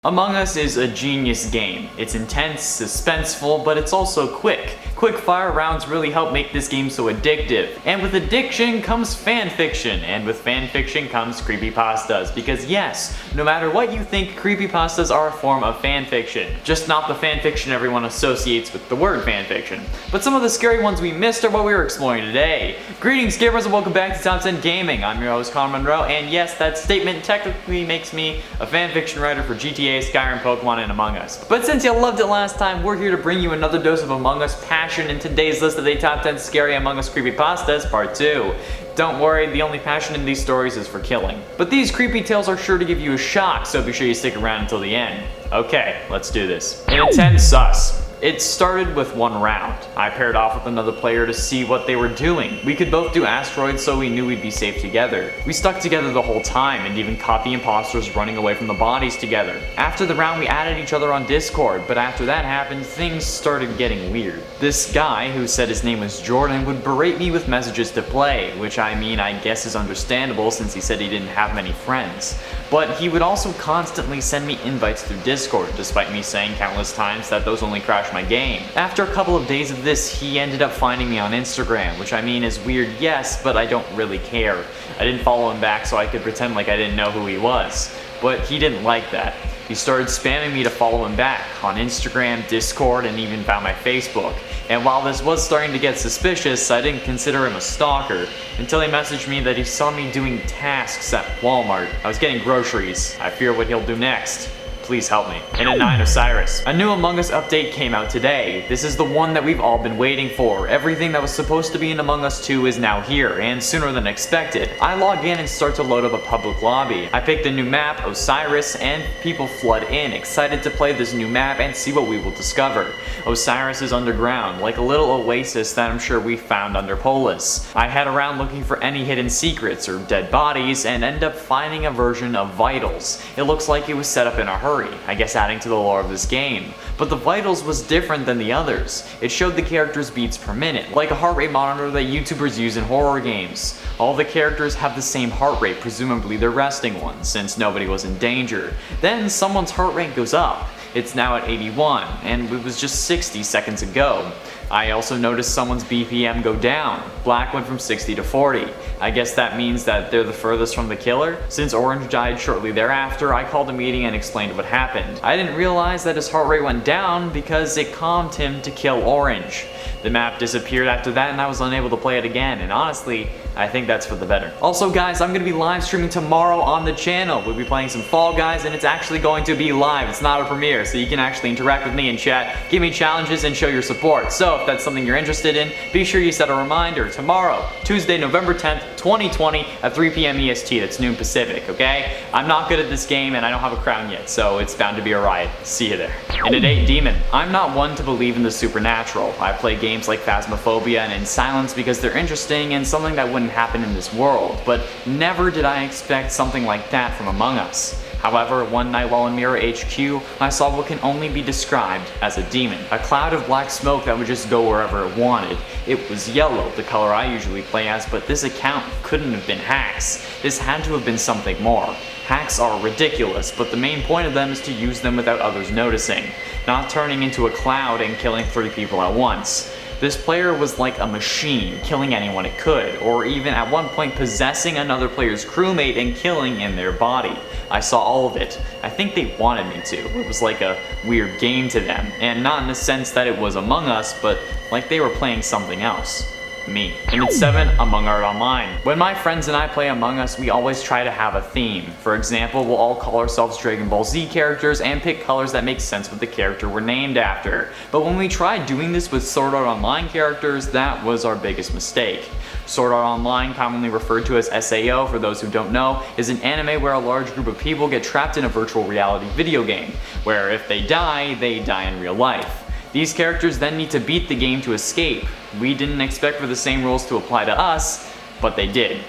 Among Us is a genius game. It's intense, suspenseful, but it's also quick. Quickfire rounds really help make this game so addictive. And with addiction comes fanfiction, and with fanfiction comes creepypastas. Because yes, no matter what you think, creepypastas are a form of fanfiction. Just not the fanfiction everyone associates with the word fanfiction. But some of the scary ones we missed are what we are exploring today. Greetings gamers and welcome back to Top 10 Gaming. I'm your host Connor Monroe, and yes, that statement technically makes me a fanfiction writer for GTA, Skyrim, Pokemon, and Among Us. But since you loved it last time, we're here to bring you another dose of Among Us passion in today's list of the Top 10 Scary Among Us Creepypastas, Part 2. Don't worry, the only passion in these stories is for killing. But these creepy tales are sure to give you a shock, so be sure you stick around until the end. Okay, let's do this. In a 10 sus. It started with one round. I paired off with another player to see what they were doing. We could both do asteroids, so we knew we'd be safe together. We stuck together the whole time and even caught the imposters running away from the bodies together. After the round, we added each other on Discord, but after that happened, things started getting weird. This guy, who said his name was Jordan, would berate me with messages to play, which I guess is understandable since he said he didn't have many friends. But he would also constantly send me invites through Discord, despite me saying countless times that those only crashed my game. After a couple of days of this, he ended up finding me on Instagram, which is weird, yes, but I don't really care. I didn't follow him back so I could pretend like I didn't know who he was. But he didn't like that. He started spamming me to follow him back on Instagram, Discord, and even found my Facebook. And while this was starting to get suspicious, I didn't consider him a stalker until he messaged me that he saw me doing tasks at Walmart. I was getting groceries. I fear what he'll do next. Please help me. In a 9, Osiris. A new Among Us update came out today. This is the one that we've all been waiting for. Everything that was supposed to be in Among Us 2 is now here, and sooner than expected. I log in and start to load up a public lobby. I pick the new map, Osiris, and people flood in, excited to play this new map and see what we will discover. Osiris is underground, like a little oasis that I'm sure we found under Polis. I head around looking for any hidden secrets or dead bodies, and end up finding a version of Vitals. It looks like it was set up in a hurry, I guess adding to the lore of this game. But the Vitals was different than the others. It showed the characters' beats per minute, like a heart rate monitor that YouTubers use in horror games. All the characters have the same heart rate, presumably their resting ones, since nobody was in danger. Then someone's heart rate goes up. It's now at 81, and it was just 60 seconds ago. I also noticed someone's BPM go down. Black went from 60 to 40. I guess that means that they're the furthest from the killer. Since Orange died shortly thereafter, I called a meeting and explained what happened. I didn't realize that his heart rate went down because it calmed him to kill Orange. The map disappeared after that and I was unable to play it again, and honestly, I think that's for the better. Also guys, I'm going to be live streaming tomorrow on the channel. We'll be playing some Fall Guys and it's actually going to be live. It's not a premiere, so you can actually interact with me in chat, give me challenges, and show your support. So if that's something you're interested in, be sure you set a reminder tomorrow, Tuesday, November 10th, 2020 at 3 p.m. EST, that's noon Pacific, okay? I'm not good at this game and I don't have a crown yet, so it's bound to be a riot. See you there. In a 8, Demon. I'm not one to believe in the supernatural. I play games like Phasmophobia and In Silence because they're interesting and something that wouldn't happen in this world, but never did I expect something like that from Among Us. However, one night while in Mirror HQ, I saw what can only be described as a demon. A cloud of black smoke that would just go wherever it wanted. It was yellow, the color I usually play as, but this account couldn't have been hacks. This had to have been something more. Hacks are ridiculous, but the main point of them is to use them without others noticing, not turning into a cloud and killing 3 people at once. This player was like a machine, killing anyone it could, or even at one point possessing another player's crewmate and killing in their body. I saw all of it. I think they wanted me to. It was like a weird game to them, and not in the sense that it was Among Us, but like they were playing something else. Me. And at 7, Among Art Online. When my friends and I play Among Us, we always try to have a theme. For example, we'll all call ourselves Dragon Ball Z characters and pick colors that make sense with the character we're named after. But when we tried doing this with Sword Art Online characters, that was our biggest mistake. Sword Art Online, commonly referred to as SAO for those who don't know, is an anime where a large group of people get trapped in a virtual reality video game, where if they die in real life. These characters then need to beat the game to escape. We didn't expect for the same rules to apply to us, but they did.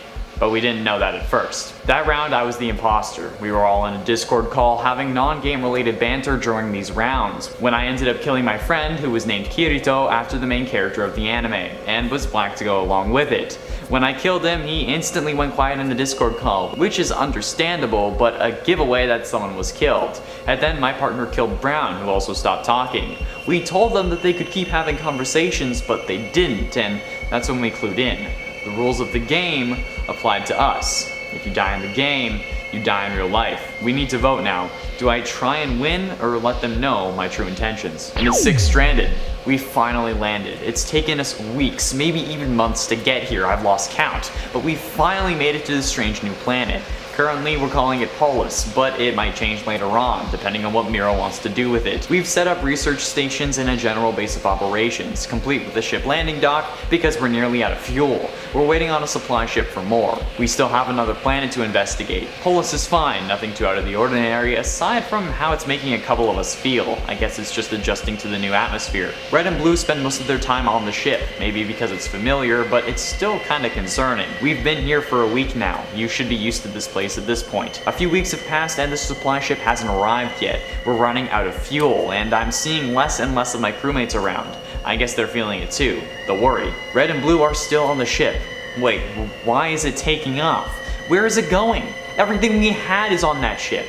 but we didn't know that at first. That round I was the imposter. We were all in a Discord call having non-game related banter during these rounds, when I ended up killing my friend who was named Kirito after the main character of the anime, and was black to go along with it. When I killed him, he instantly went quiet in the Discord call, which is understandable, but a giveaway that someone was killed. And then my partner killed Brown, who also stopped talking. We told them that they could keep having conversations, but they didn't, and that's when we clued in. The rules of the game applied to us. If you die in the game, you die in real life. We need to vote now. Do I try and win or let them know my true intentions? And it's 6 stranded. We finally landed. It's taken us weeks, maybe even months to get here. I've lost count. But we finally made it to this strange new planet. Currently, we're calling it Polis, but it might change later on, depending on what Miro wants to do with it. We've set up research stations and a general base of operations, complete with a ship landing dock because we're nearly out of fuel. We're waiting on a supply ship for more. We still have another planet to investigate. Polis is fine, nothing too out of the ordinary, aside from how it's making a couple of us feel. I guess it's just adjusting to the new atmosphere. Red and Blue spend most of their time on the ship, maybe because it's familiar, but it's still kinda concerning. We've been here for a week now. You should be used to this place at this point. A few weeks have passed and the supply ship hasn't arrived yet. We're running out of fuel, and I'm seeing less and less of my crewmates around. I guess they're feeling it too, the worry. Red and Blue are still on the ship. Wait, why is it taking off? Where is it going? Everything we had is on that ship.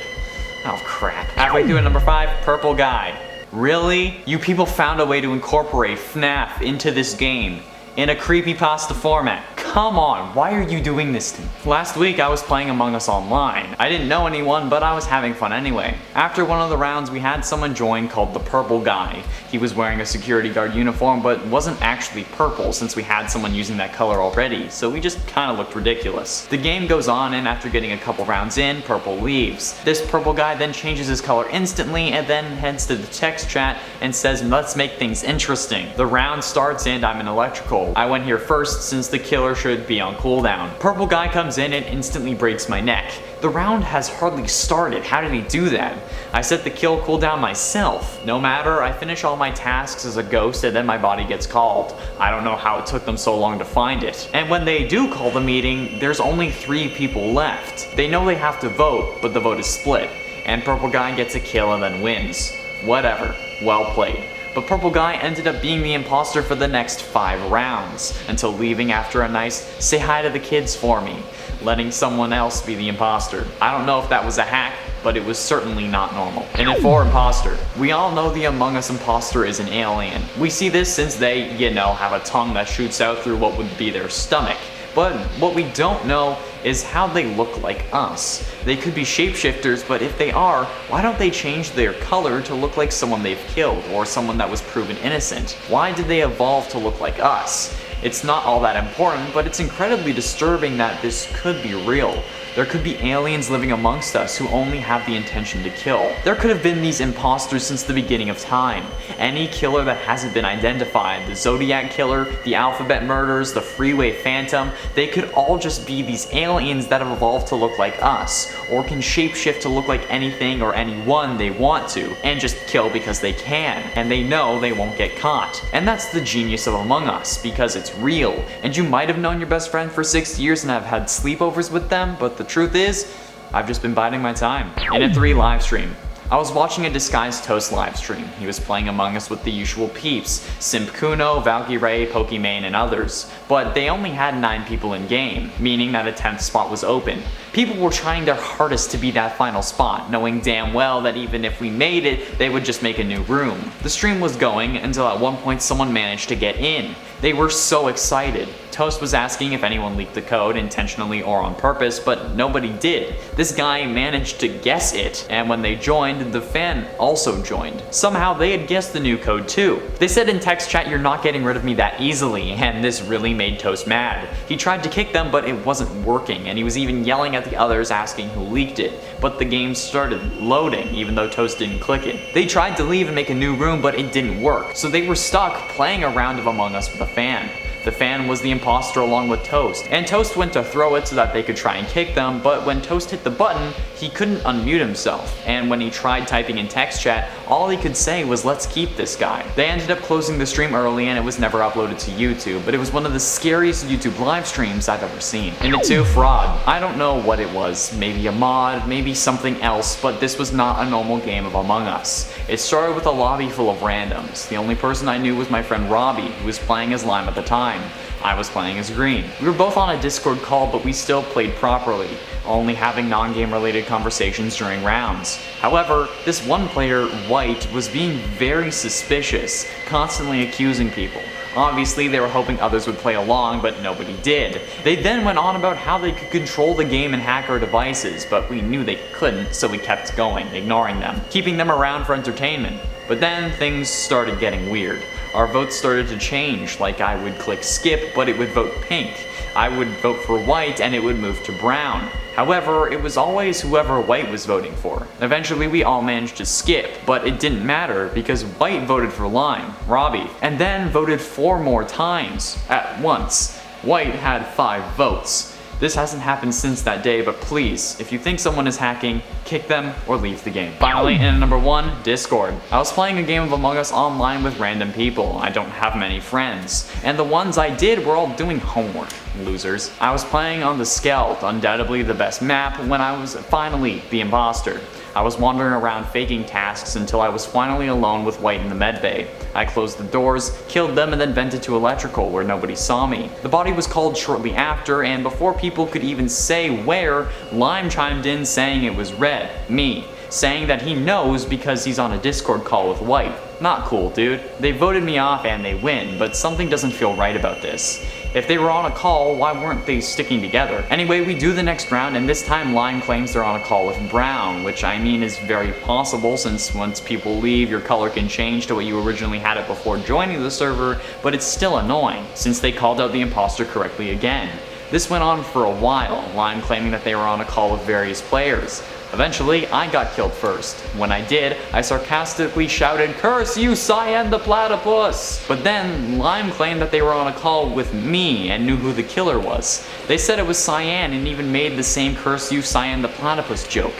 Oh crap. Halfway through at number 5, Purple Guy. Really? You people found a way to incorporate FNAF into this game in a creepypasta format. Come on, why are you doing this to me? Last week I was playing Among Us online. I didn't know anyone, but I was having fun anyway. After one of the rounds, we had someone join called the Purple Guy. He was wearing a security guard uniform, but wasn't actually purple since we had someone using that color already, so we just kinda looked ridiculous. The game goes on, and after getting a couple rounds in, Purple leaves. This Purple Guy then changes his color instantly and then heads to the text chat and says, let's make things interesting. The round starts and I'm in electrical. I went here first since the killer should be on cooldown. Purple Guy comes in and instantly breaks my neck. The round has hardly started. How did he do that? I set the kill cooldown myself. No matter, I finish all my tasks as a ghost and then my body gets called. I don't know how it took them so long to find it. And when they do call the meeting, there's only 3 people left. They know they have to vote, but the vote is split. And Purple Guy gets a kill and then wins. Whatever. Well played. But Purple Guy ended up being the imposter for the next 5 rounds, until leaving after a nice say hi to the kids for me, letting someone else be the imposter. I don't know if that was a hack, but it was certainly not normal. And at 4 imposter, we all know the Among Us imposter is an alien. We see this since they, have a tongue that shoots out through what would be their stomach. But what we don't know is how they look like us. They could be shapeshifters, but if they are, why don't they change their color to look like someone they've killed or someone that was proven innocent? Why did they evolve to look like us? It's not all that important, but it's incredibly disturbing that this could be real. There could be aliens living amongst us who only have the intention to kill. There could have been these imposters since the beginning of time. Any killer that hasn't been identified, the Zodiac Killer, the Alphabet Murders, the Freeway Phantom, they could all just be these aliens that have evolved to look like us, or can shapeshift to look like anything or anyone they want to, and just kill because they can, and they know they won't get caught. And that's the genius of Among Us, because it's real, and you might have known your best friend for 6 years and have had sleepovers with them, but the truth is, I've just been biding my time. In a 3 live stream, I was watching a Disguised Toast livestream. He was playing Among Us with the usual peeps, Simp Kuno, Valkyrae, Pokimane, and others. But they only had 9 people in game, meaning that a 10th spot was open. People were trying their hardest to be that final spot, knowing damn well that even if we made it, they would just make a new room. The stream was going until at one point someone managed to get in. They were so excited. Toast was asking if anyone leaked the code intentionally or on purpose, but nobody did. This guy managed to guess it, and when they joined, the fan also joined. Somehow they had guessed the new code too. They said in text chat, "You're not getting rid of me that easily," and this really made Toast mad. He tried to kick them, but it wasn't working, and he was even yelling at the others asking who leaked it. But the game started loading, even though Toast didn't click it. They tried to leave and make a new room, but it didn't work, so they were stuck playing a round of Among Us with a fan. The fan was the imposter along with Toast, and Toast went to throw it so that they could try and kick them, but when Toast hit the button, he couldn't unmute himself, and when he tried typing in text chat, all he could say was let's keep this guy. They ended up closing the stream early and it was never uploaded to YouTube, but it was one of the scariest YouTube live streams I've ever seen. Number 2, fraud. I don't know what it was, maybe a mod, maybe something else, but this was not a normal game of Among Us. It started with a lobby full of randoms. The only person I knew was my friend Robbie, who was playing as Lime at the time. I was playing as Green. We were both on a Discord call, but we still played properly, only having non-game related conversations during rounds. However, this one player, White, was being very suspicious, constantly accusing people. Obviously, they were hoping others would play along, but nobody did. They then went on about how they could control the game and hack our devices, but we knew they couldn't, so we kept going, ignoring them, keeping them around for entertainment. But then things started getting weird. Our votes started to change, like I would click skip, but it would vote pink. I would vote for White and it would move to brown. However, it was always whoever White was voting for. Eventually we all managed to skip, but it didn't matter because White voted for Lime, Robbie, and then voted 4 more times at once. White had 5 votes. This hasn't happened since that day, but please, if you think someone is hacking, kick them or leave the game. Finally, in number 1, Discord. I was playing a game of Among Us online with random people. I don't have many friends, and the ones I did were all doing homework. Losers. I was playing on the Skeld, undoubtedly the best map, when I was finally the imposter. I was wandering around faking tasks until I was finally alone with White in the medbay. I closed the doors, killed them, and then vented to electrical where nobody saw me. The body was called shortly after, and before people could even say where, Lime chimed in saying it was Red, me, saying that he knows because he's on a Discord call with White. Not cool, dude. They voted me off and they win, but something doesn't feel right about this. If they were on a call, why weren't they sticking together? Anyway, we do the next round, and this time Lime claims they're on a call with Brown, which I mean is very possible since once people leave, your color can change to what you originally had it before joining the server, but it's still annoying since they called out the imposter correctly again. This went on for a while, Lime claiming that they were on a call with various players. Eventually, I got killed first. When I did, I sarcastically shouted, "Curse you, Cyan the Platypus!" But then, Lime claimed that they were on a call with me and knew who the killer was. They said it was Cyan and even made the same "Curse you, Cyan the Platypus" joke.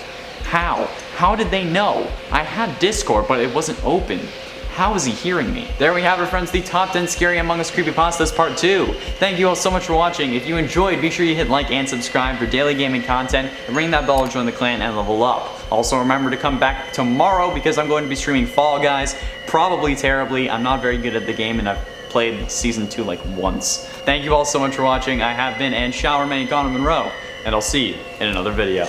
How? How did they know? I had Discord, but it wasn't open. How is he hearing me? There we have it, friends, the top 10 Scary Among Us Creepypastas Part 2. Thank you all so much for watching. If you enjoyed, be sure you hit like and subscribe for daily gaming content, and ring that bell to join the clan and level up. Also remember to come back tomorrow because I'm going to be streaming Fall Guys, probably terribly. I'm not very good at the game and I've played Season 2 like once. Thank you all so much for watching. I have been and shall remain Connor Monroe, and I'll see you in another video.